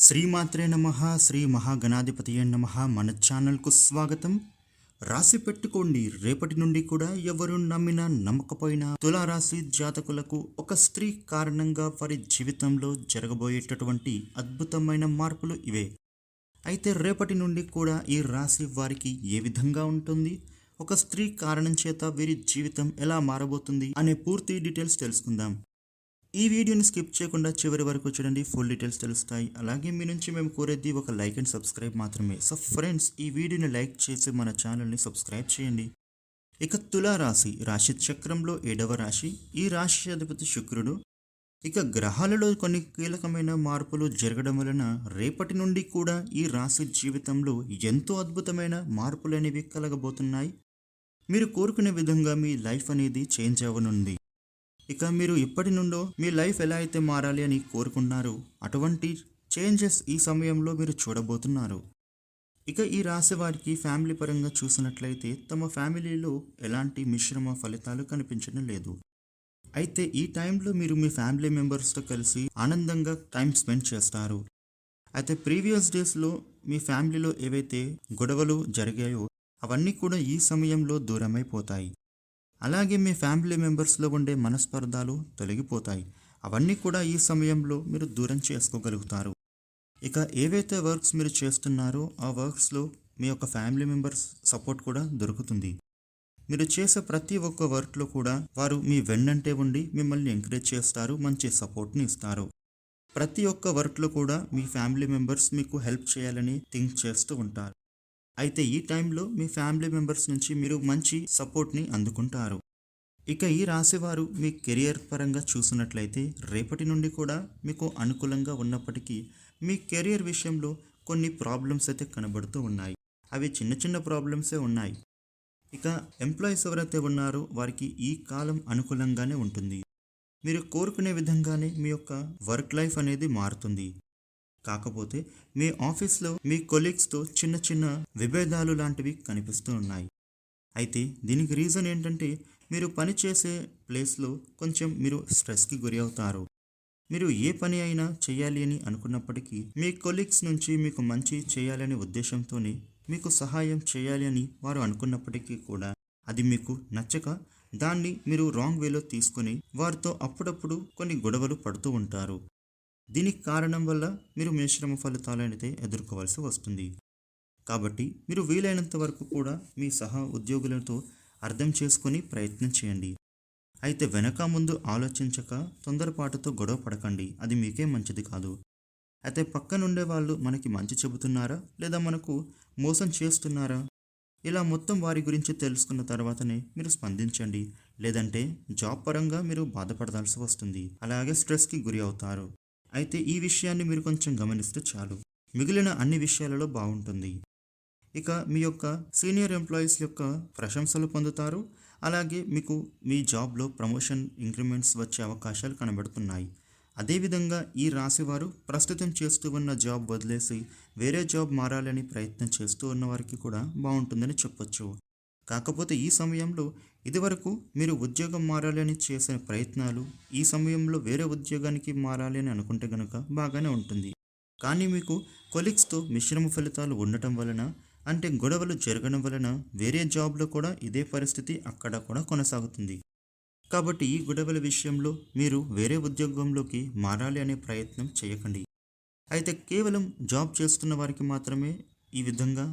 శ్రీమాత్రే నమః శ్రీ మహాగణాధిపతియే నమః. మన ఛానల్కు స్వాగతం. రాసి పెట్టుకోండి, రేపటి నుండి కూడా ఎవరు నమ్మినా నమ్మకపోయినా తులారాశి జాతకులకు ఒక స్త్రీ కారణంగా వారి జీవితంలో జరగబోయేటటువంటి అద్భుతమైన మార్పులు ఇవే. అయితే రేపటి నుండి కూడా ఈ రాశి వారికి ఏ విధంగా ఉంటుంది, ఒక స్త్రీ కారణం చేత వీరి జీవితం ఎలా మారబోతుంది అనే పూర్తి డీటెయిల్స్ తెలుసుకుందాం. ఈ వీడియోని స్కిప్ చేయకుండా చివరి వరకు చూడండి, ఫుల్ డీటెయిల్స్ తెలుస్తాయి. అలాగే మీ నుంచి మేము కోరేది ఒక లైక్ అండ్ సబ్స్క్రైబ్ మాత్రమే. సో ఫ్రెండ్స్, ఈ వీడియోని లైక్ చేసి మన ఛానల్ని సబ్స్క్రైబ్ చేయండి. ఇక తులారాశి రాశి చక్రంలో 7వ రాశి. ఈ రాశి అధిపతి శుక్రుడు. ఇక గ్రహాలలో కొన్ని కీలకమైన మార్పులు జరగడం వలన రేపటి నుండి కూడా ఈ రాశి జీవితంలో ఎంతో అద్భుతమైన మార్పులు అనేవి కలగబోతున్నాయి. మీరు కోరుకునే విధంగా మీ లైఫ్ అనేది చేంజ్ అవ్వనుంది. ఇక మీరు ఇప్పటి నుండో మీ లైఫ్ ఎలా అయితే మారాలి అని కోరుకుంటున్నారు, అటువంటి చేంజెస్ ఈ సమయంలో మీరు చూడబోతున్నారు. ఇక ఈ రాశి వారికి ఫ్యామిలీ పరంగా చూసినట్లయితే తమ ఫ్యామిలీలో ఎలాంటి మిశ్రమ ఫలితాలు కనిపించడం లేదు. అయితే ఈ టైంలో మీరు మీ ఫ్యామిలీ మెంబర్స్తో కలిసి ఆనందంగా టైం స్పెండ్ చేస్తారు. అయితే ప్రీవియస్ డేస్లో మీ ఫ్యామిలీలో ఏవైతే గొడవలు జరిగాయో అవన్నీ కూడా ఈ సమయంలో దూరమైపోతాయి. అలాగే మీ ఫ్యామిలీ మెంబర్స్లో ఉండే మనస్పర్ధాలు తొలగిపోతాయి. అవన్నీ కూడా ఈ సమయంలో మీరు దూరం చేసుకోగలుగుతారు. ఇక ఏవైతే వర్క్స్ మీరు చేస్తున్నారో ఆ వర్క్స్లో మీ యొక్క ఫ్యామిలీ మెంబర్స్ సపోర్ట్ కూడా దొరుకుతుంది. మీరు చేసే ప్రతి ఒక్క వర్క్లో కూడా వారు మీ వెన్నంటే ఉండి మిమ్మల్ని ఎంకరేజ్ చేస్తారు, మంచి సపోర్ట్ని ఇస్తారు. ప్రతి ఒక్క వర్క్లో కూడా మీ ఫ్యామిలీ మెంబర్స్ మీకు హెల్ప్ చేయాలని థింక్ చేస్తూ ఉంటారు. అయితే ఈ టైంలో మీ ఫ్యామిలీ మెంబర్స్ నుంచి మీరు మంచి సపోర్ట్ని అందుకుంటారు. ఇక ఈ రాశివారు మీ కెరియర్ పరంగా చూసినట్లయితే రేపటి నుండి కూడా మీకు అనుకూలంగా ఉన్నప్పటికీ మీ కెరియర్ విషయంలో కొన్ని ప్రాబ్లమ్స్ అయితే కనబడుతూ ఉన్నాయి. అవి చిన్న చిన్న ప్రాబ్లమ్సే ఉన్నాయి. ఇక ఎంప్లాయీస్ ఎవరైతే ఉన్నారో వారికి ఈ కాలం అనుకూలంగానే ఉంటుంది. మీరు కోరుకునే విధంగానే మీ యొక్క వర్క్ లైఫ్ అనేది మారుతుంది. కాకపోతే మీ ఆఫీస్లో మీ కొలీగ్స్తో చిన్న చిన్న విభేదాలు లాంటివి కనిపిస్తూ ఉన్నాయి. అయితే దీనికి రీజన్ ఏంటంటే మీరు పనిచేసే ప్లేస్లో కొంచెం మీరు స్ట్రెస్కి గురి అవుతారు. మీరు ఏ పని అయినా చేయాలి అని అనుకున్నప్పటికీ మీ కొలీగ్స్ నుంచి మీకు మంచి చేయాలనే ఉద్దేశంతోనే మీకు సహాయం చేయాలి అని వారు అనుకున్నప్పటికీ కూడా అది మీకు నచ్చక దాన్ని మీరు రాంగ్ వేలో తీసుకొని వారితో అప్పుడప్పుడు కొన్ని గొడవలు పడుతూ ఉంటారు. దీనికి కారణం వల్ల మీరు మిశ్రమ ఫలితాలు అయితే ఎదుర్కోవాల్సి వస్తుంది. కాబట్టి మీరు వీలైనంత వరకు కూడా మీ సహా ఉద్యోగులతో అర్థం చేసుకొని ప్రయత్నం చేయండి. అయితే వెనక ముందు ఆలోచించక తొందరపాటుతో గొడవ పడకండి, అది మీకే మంచిది కాదు. అయితే పక్కనుండే వాళ్ళు మనకి మంచి చెబుతున్నారా లేదా మనకు మోసం చేస్తున్నారా, ఇలా మొత్తం వారి గురించి తెలుసుకున్న తర్వాతనే మీరు స్పందించండి. లేదంటే జాబ్ పరంగా మీరు బాధపడాల్సి వస్తుంది, అలాగే స్ట్రెస్కి గురి అవుతారు. అయితే ఈ విషయాన్ని మీరు కొంచెం గమనిస్తే చాలు, మిగిలిన అన్ని విషయాలలో బాగుంటుంది. ఇక మీ యొక్క సీనియర్ ఎంప్లాయీస్ యొక్క ప్రశంసలు పొందుతారు. అలాగే మీకు మీ జాబ్లో ప్రమోషన్ ఇంక్రిమెంట్స్ వచ్చే అవకాశాలు కనబడుతున్నాయి. అదేవిధంగా ఈ రాశివారు ప్రస్తుతం చేస్తూ ఉన్న జాబ్ వదిలేసి వేరే జాబ్ మారాలని ప్రయత్నం చేస్తూ ఉన్న వారికి కూడా బాగుంటుందని చెప్పొచ్చు. కాకపోతే ఈ సమయంలో ఇదివరకు మీరు ఉద్యోగం మారాలని చేసిన ప్రయత్నాలు ఈ సమయంలో వేరే ఉద్యోగానికి మారాలి అని అనుకుంటే కనుక బాగానే ఉంటుంది. కానీ మీకు కొలీగ్స్తో మిశ్రమ ఫలితాలు ఉండటం వలన, అంటే గొడవలు జరగడం వలన వేరే జాబ్లో కూడా ఇదే పరిస్థితి అక్కడ కూడా కొనసాగుతుంది. కాబట్టి ఈ గొడవల విషయంలో మీరు వేరే ఉద్యోగంలోకి మారాలి అనే ప్రయత్నం చేయకండి. అయితే కేవలం జాబ్ చేస్తున్న వారికి మాత్రమే ఈ విధంగా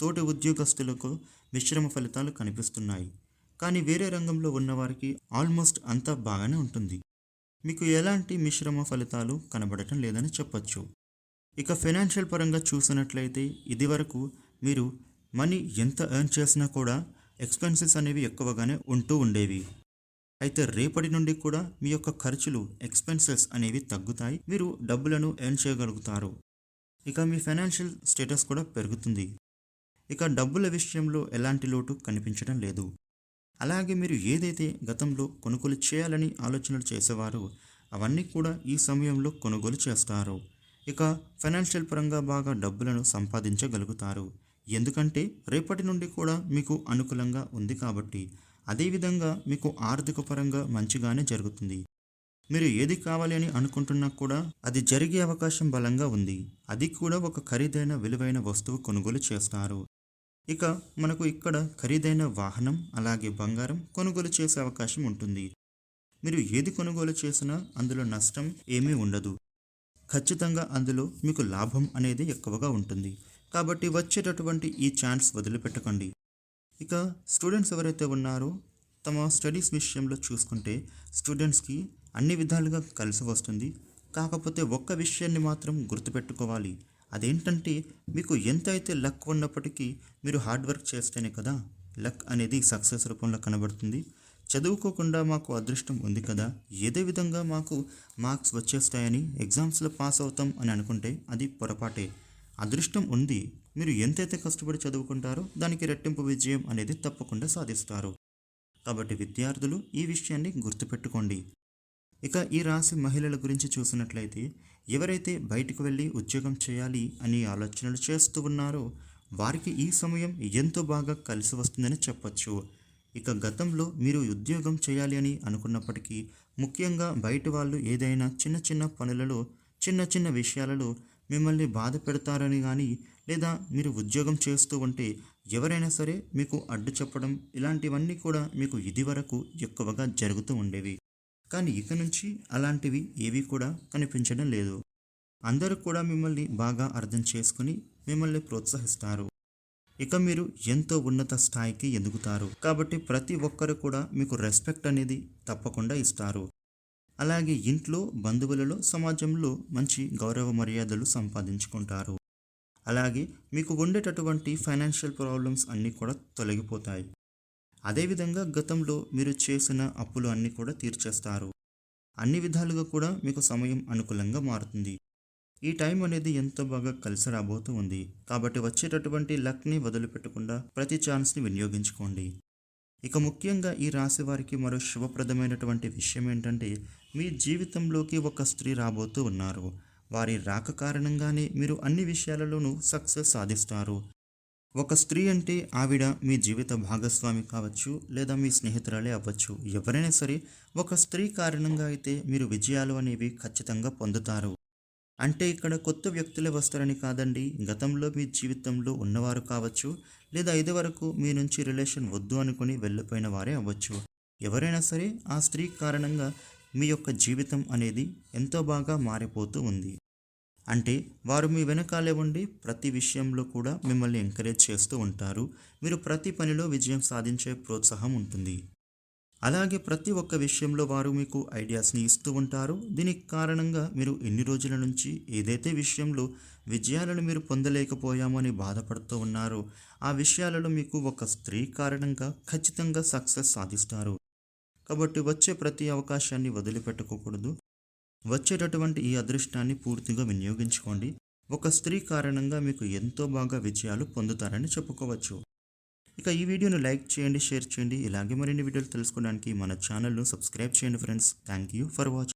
తోటి ఉద్యోగస్తులకు మిశ్రమ ఫలితాలు కనిపిస్తున్నాయి. కానీ వేరే రంగంలో ఉన్నవారికి ఆల్మోస్ట్ అంతా బాగానే ఉంటుంది. మీకు ఎలాంటి మిశ్రమ ఫలితాలు కనబడటం లేదని చెప్పొచ్చు. ఇక ఫైనాన్షియల్ పరంగా చూసినట్లయితే ఇదివరకు మీరు మనీ ఎంత ఎర్న్ చేసినా కూడా ఎక్స్పెన్సెస్ అనేవి ఎక్కువగానే ఉంటూ ఉండేవి. అయితే రేపటి నుండి కూడా మీ యొక్క ఖర్చులు, ఎక్స్పెన్సెస్ అనేవి తగ్గుతాయి. మీరు డబ్బులను ఎర్న్ చేయగలుగుతారు. ఇక మీ ఫైనాన్షియల్ స్టేటస్ కూడా పెరుగుతుంది. ఇక డబ్బుల విషయంలో ఎలాంటి లోటు కనిపించడం లేదు. అలాగే మీరు ఏదైతే గతంలో కొనుగోలు చేయాలని ఆలోచనలు చేసేవారో అవన్నీ కూడా ఈ సమయంలో కొనుగోలు చేస్తారు. ఇక ఫైనాన్షియల్ పరంగా బాగా డబ్బులను సంపాదించగలుగుతారు. ఎందుకంటే రేపటి నుండి కూడా మీకు అనుకూలంగా ఉంది కాబట్టి. అదేవిధంగా మీకు ఆర్థిక పరంగా మంచిగానే జరుగుతుంది. మీరు ఏది కావాలి అని అనుకుంటున్నా కూడా అది జరిగే అవకాశం బలంగా ఉంది. అది కూడా ఒక ఖరీదైన విలువైన వస్తువు కొనుగోలు చేస్తారు. ఇక మనకు ఇక్కడ ఖరీదైన వాహనం అలాగే బంగారం కొనుగోలు చేసే అవకాశం ఉంటుంది. మీరు ఏది కొనుగోలు చేసినా అందులో నష్టం ఏమీ ఉండదు. ఖచ్చితంగా అందులో మీకు లాభం అనేది ఎక్కువగా ఉంటుంది. కాబట్టి వచ్చేటటువంటి ఈ ఛాన్స్ వదిలిపెట్టకండి. ఇక స్టూడెంట్స్ ఎవరైతే ఉన్నారో తమ స్టడీస్ విషయంలో చూసుకుంటే స్టూడెంట్స్కి అన్ని విధాలుగా కలిసి వస్తుంది. కాకపోతే ఒక్క విషయాన్ని మాత్రం గుర్తుపెట్టుకోవాలి. అదేంటంటే మీకు ఎంత అయితే లక్ ఉన్నప్పటికీ మీరు హార్డ్ వర్క్ చేస్తేనే కదా లక్ అనేది సక్సెస్ రూపంలో కనబడుతుంది. చదువుకోకుండా మాకు అదృష్టం ఉంది కదా, ఏదే విధంగా మాకు మార్క్స్ వచ్చేస్తాయని ఎగ్జామ్స్లో పాస్ అవుతాం అని అనుకుంటే అది పొరపాటే. అదృష్టం ఉంది. మీరు ఎంతైతే కష్టపడి చదువుకుంటారో దానికి రెట్టింపు విజయం అనేది తప్పకుండా సాధిస్తారు. కాబట్టి విద్యార్థులు ఈ విషయాన్ని గుర్తుపెట్టుకోండి. ఇక ఈ రాశి మహిళల గురించి చూసినట్లయితే ఎవరైతే బయటకు వెళ్ళి ఉద్యోగం చేయాలి అని ఆలోచనలు చేస్తూ ఉన్నారో వారికి ఈ సమయం ఎంతో బాగా కలిసి వస్తుందని చెప్పొచ్చు. ఇక గతంలో మీరు ఉద్యోగం చేయాలి అని అనుకున్నప్పటికీ ముఖ్యంగా బయట వాళ్ళు ఏదైనా చిన్న చిన్న పనులలో చిన్న చిన్న విషయాలలో మిమ్మల్ని బాధ పెడతారని కానీ లేదా మీరు ఉద్యోగం చేస్తూ ఉంటే ఎవరైనా సరే మీకు అడ్డు చెప్పడం ఇలాంటివన్నీ కూడా మీకు ఇదివరకు ఎక్కువగా జరుగుతూ ఉండేవి. కానీ ఇక నుంచి అలాంటివి ఏవి కూడా కనిపించడం లేదు. అందరూ కూడా మిమ్మల్ని బాగా అర్థం చేసుకుని మిమ్మల్ని ప్రోత్సహిస్తారు. ఇక మీరు ఎంతో ఉన్నత స్థాయికి ఎదుగుతారు. కాబట్టి ప్రతి ఒక్కరు కూడా మీకు రెస్పెక్ట్ అనేది తప్పకుండా ఇస్తారు. అలాగే ఇంట్లో బంధువులలో సమాజంలో మంచి గౌరవ మర్యాదలు సంపాదించుకుంటారు. అలాగే మీకు ఉండేటటువంటి ఫైనాన్షియల్ ప్రాబ్లమ్స్ అన్నీ కూడా తొలగిపోతాయి. అదేవిధంగా గతంలో మీరు చేసిన అప్పులు అన్నీ కూడా తీర్చేస్తారు. అన్ని విధాలుగా కూడా మీకు సమయం అనుకూలంగా మారుతుంది. ఈ టైం అనేది ఎంతో బాగా కలిసి రాబోతూ ఉంది. కాబట్టి వచ్చేటటువంటి లక్ని వదిలిపెట్టకుండా ప్రతి ఛాన్స్ని వినియోగించుకోండి. ఇక ముఖ్యంగా ఈ రాశి వారికి మరో శుభప్రదమైనటువంటి విషయం ఏంటంటే మీ జీవితంలోకి ఒక స్త్రీ రాబోతూ ఉన్నారు. వారి రాక కారణంగానే మీరు అన్ని విషయాలలోనూ సక్సెస్ సాధిస్తారు. ఒక స్త్రీ అంటే ఆవిడ మీ జీవిత భాగస్వామి కావచ్చు లేదా మీ స్నేహితురాలే అవ్వచ్చు. ఎవరైనా సరే ఒక స్త్రీ కారణంగా అయితే మీరు విజయాలు అనేవి ఖచ్చితంగా పొందుతారు. అంటే ఇక్కడ కొత్త వ్యక్తులే వస్తారని కాదండి. గతంలో మీ జీవితంలో ఉన్నవారు కావచ్చు లేదా ఇదివరకు మీ నుంచి రిలేషన్ వద్దు అనుకుని వెళ్ళిపోయిన వారే అవ్వచ్చు. ఎవరైనా సరే ఆ స్త్రీ కారణంగా మీ యొక్క జీవితం అనేది ఎంతో బాగా మారిపోతూ ఉంది. అంటే వారు మీ వెనకాలే ఉండి ప్రతి విషయంలో కూడా మిమ్మల్ని ఎంకరేజ్ చేస్తూ ఉంటారు. మీరు ప్రతి పనిలో విజయం సాధించే ప్రోత్సాహం ఉంటుంది. అలాగే ప్రతి ఒక్క విషయంలో వారు మీకు ఐడియాస్ని ఇస్తూ ఉంటారు. దీనికి కారణంగా మీరు ఎన్ని రోజుల నుంచి ఏదైతే విషయంలో విజయాలను మీరు పొందలేకపోయామో అని బాధపడుతూ ఉన్నారో ఆ విషయాలలో మీకు ఒక స్త్రీ కారణంగా ఖచ్చితంగా సక్సెస్ సాధిస్తారు. కాబట్టి వచ్చే ప్రతి అవకాశాన్ని వదిలిపెట్టుకోకూడదు. వచ్చేటటువంటి ఈ అదృష్టాన్ని పూర్తిగా వినియోగించుకోండి. ఒక స్త్రీ కారణంగా మీకు ఎంతో బాగా విజయాలు పొందుతారని చెప్పుకోవచ్చు. ఇక ఈ వీడియోను లైక్ చేయండి, షేర్ చేయండి. ఇలాగే మరిన్ని వీడియోలు తెలుసుకోవడానికి మన ఛానల్ను సబ్స్క్రైబ్ చేయండి friends. Thank you for watching.